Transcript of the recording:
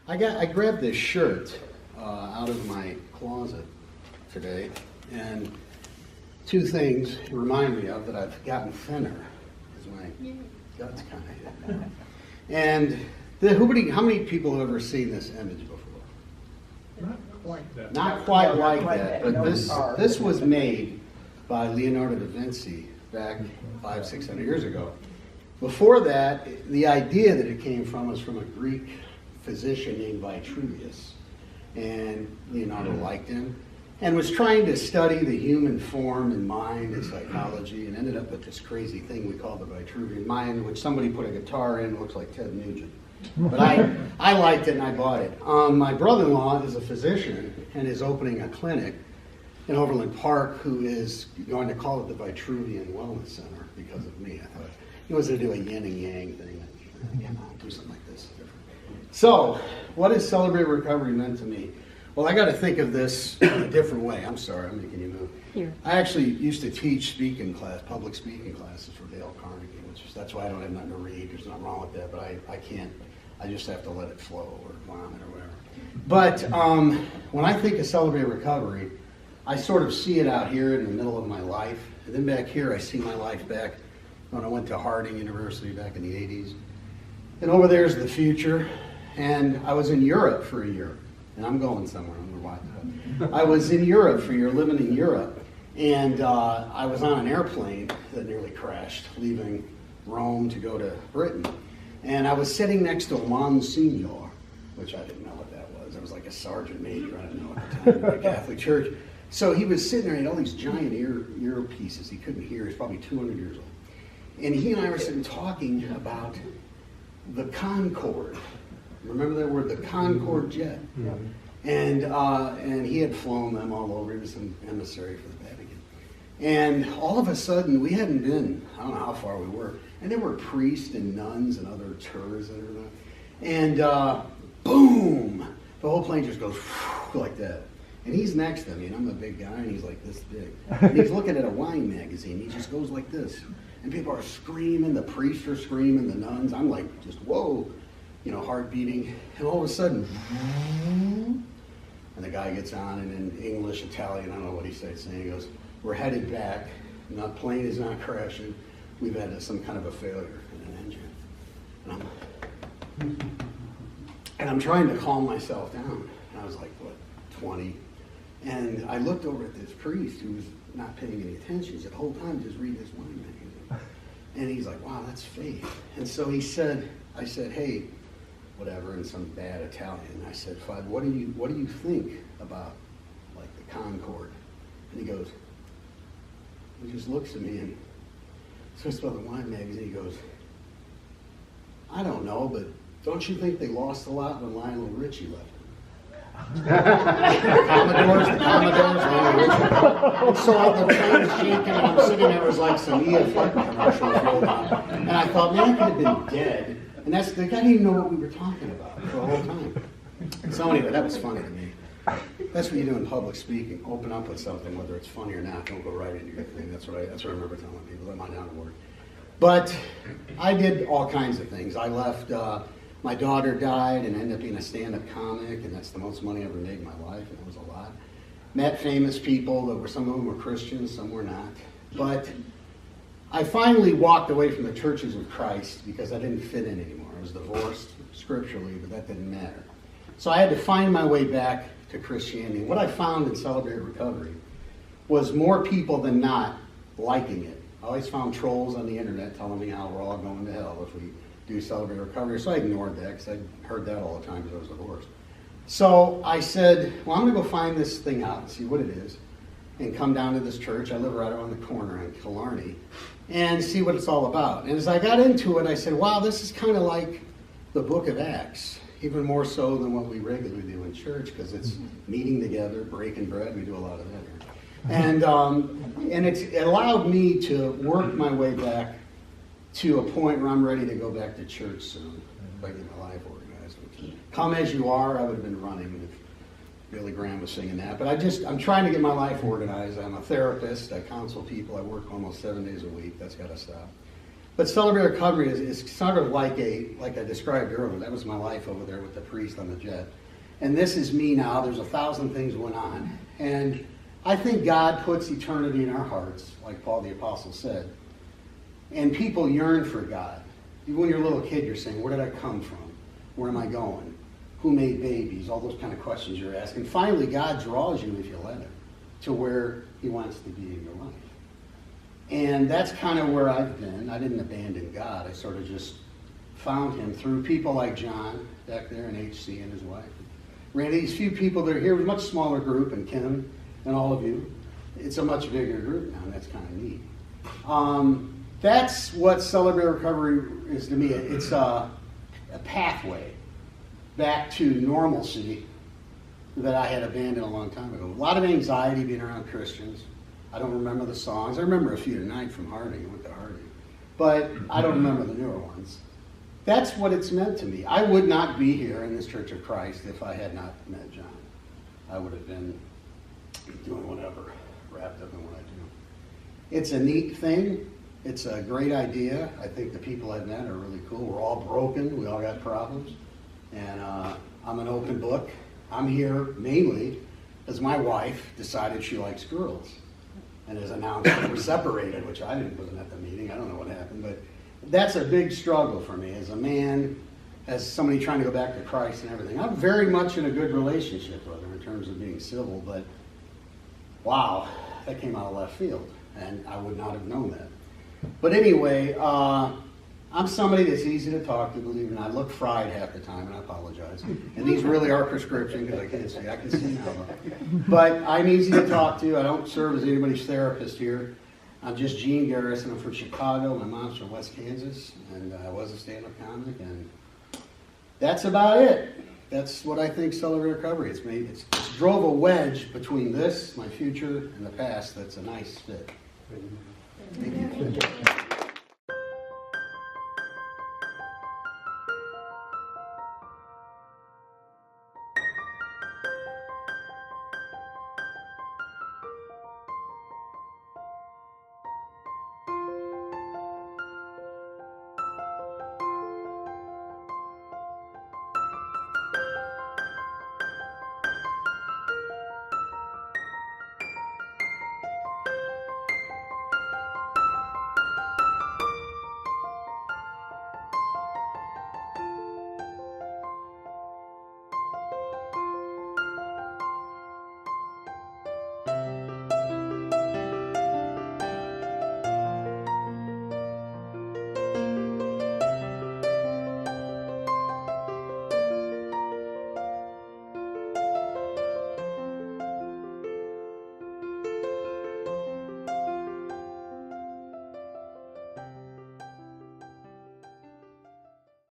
I grabbed this shirt out of my closet today, and two things remind me of that I've gotten thinner, as my guts kind of hit. And how many people have ever seen this image before? Not quite that. Not quite like that, but this was made by Leonardo da Vinci back 500-600 years ago. Before that, the idea that it came from was from a Greek physician named Vitruvius, and Leonardo liked him and was trying to study the human form and mind and psychology, and ended up with this crazy thing we call the Vitruvian mind, which somebody put a guitar in, looks like Ted Nugent. But I liked it and I bought it. My brother-in-law is a physician and is opening a clinic in Overland Park, who is going to call it the Vitruvian Wellness Center because of me. I thought he was going to do a yin and yang thing. Do something like this. So, what has Celebrate Recovery meant to me? Well, I got to think of this in a different way. I'm sorry, I'm making you move. Here. I actually used to teach public speaking classes for Dale Carnegie, that's why I don't have nothing to read. There's nothing wrong with that, but I can't. I just have to let it flow or vomit or whatever. But when I think of Celebrate Recovery, I sort of see it out here in the middle of my life. And then back here, I see my life back when I went to Harding University back in the 80s. And over there's the future. And I was in Europe for a year. And I'm going somewhere, I don't know why. I was in Europe for a year, living in Europe. And I was on an airplane that nearly crashed, leaving Rome to go to Britain. And I was sitting next to a Monsignor, which I didn't know what that was. I was like a sergeant major, I didn't know at the time, in the Catholic Church. So he was sitting there, he had all these giant earpieces. He couldn't hear, he's probably 200 years old. And he and I were sitting talking about the Concorde. Remember that word, the Concorde jet? Yeah. And he had flown them all over. He was an emissary for the Vatican. And all of a sudden, we hadn't been, I don't know how far we were, and there were priests and nuns and other tourists and everything. And boom! The whole plane just goes like that. And he's next to me, and I'm a big guy, and he's like this big. And he's looking at a wine magazine. He just goes like this. And people are screaming, the priests are screaming, the nuns. I'm like, just whoa, heart beating. And all of a sudden, and the guy gets on, and in English, Italian, I don't know what he starts saying. He goes, "We're headed back. The plane is not crashing. We've had some kind of a failure in an engine." And I'm trying to calm myself down. And I was like, 20? And I looked over at this priest who was not paying any attention. He said, "The whole time, just read this wine magazine." And he's like, "Wow, that's faith." And so I said, "Hey," whatever, in some bad Italian. I said, "Fud, what do you think about like the Concorde?" And he goes, he just looks at me and says about the wine magazine. He goes, "I don't know, but don't you think they lost a lot when Lionel Richie left?" the Commodores, Lionel Richie. And so the train's shaking, and I'm sitting there, it was like some EFF commercial rolled on. And I thought, man, I could have been dead. And the guy didn't even know what we were talking about for the whole time. So anyway, that was funny to me. That's what you do in public speaking. Open up with something, whether it's funny or not. Don't go right into your thing. That's what I remember telling people. Let my down to work. But I did all kinds of things. I left. My daughter died and ended up being a stand-up comic, and that's the most money I ever made in my life, and it was a lot. Met famous people some of them were Christians, some were not. But I finally walked away from the churches of Christ because I didn't fit in anymore. I was divorced scripturally, but that didn't matter. So I had to find my way back to Christianity. What I found in Celebrate Recovery was more people than not liking it. I always found trolls on the internet telling me how we're all going to hell if we do Celebrate Recovery. So I ignored that because I heard that all the time because I was divorced. So I said, well, I'm going to go find this thing out and see what it is and come down to this church. I live right around the corner in Killarney and see what it's all about. And as I got into it, I said, wow, this is kind of like the book of Acts, even more so than what we regularly do in church because it's meeting together, breaking bread. We do a lot of that here. And it allowed me to work my way back to a point where I'm ready to go back to church soon, if I get my life organized. Come as you are, I would have been running if Billy Graham was singing that. But I'm trying to get my life organized. I'm a therapist. I counsel people. I work almost 7 days a week. That's got to stop. But Celebrate Recovery is sort of like I described earlier. That was my life over there with the priest on the jet. And this is me now. There's 1,000 things going on. And I think God puts eternity in our hearts, like Paul the Apostle said. And people yearn for God. Even when you're a little kid, you're saying, where did I come from? Where am I going? Who made babies? All those kind of questions you're asking. Finally, God draws you, if you let him, to where he wants to be in your life. And that's kind of where I've been. I didn't abandon God. I sort of just found him through people like John back there and HC and his wife. Randy, these few people that are here, a much smaller group, and Kim and all of you. It's a much bigger group now, and that's kind of neat. That's what Celebrate Recovery is to me. It's a pathway back to normalcy that I had abandoned a long time ago. A lot of anxiety being around Christians. I don't remember the songs. I remember a few tonight from Harding. I went to Harding. But I don't remember the newer ones. That's what it's meant to me. I would not be here in this Church of Christ if I had not met John. I would have been doing whatever, wrapped up in what I do. It's a neat thing. It's a great idea. I think the people I've met are really cool. We're all broken. We all got problems. And I'm an open book. I'm here mainly because my wife decided she likes girls. And has announced that we're separated, which I wasn't at the meeting. I don't know what happened. But that's a big struggle for me as a man, as somebody trying to go back to Christ and everything. I'm very much in a good relationship with her in terms of being civil. But wow, that came out of left field. And I would not have known that. But anyway, I'm somebody that's easy to talk to, believe it or not. I look fried half the time, and I apologize. And these really are prescription because I can't see. I can see now. But I'm easy to talk to. I don't serve as anybody's therapist here. I'm just Gene Garrison. I'm from Chicago. My mom's from West Kansas, and I was a stand-up comic. And that's about it. That's what I think Celebrate Recovery. It's drove a wedge between this, my future, and the past. That's a nice fit. Thank you.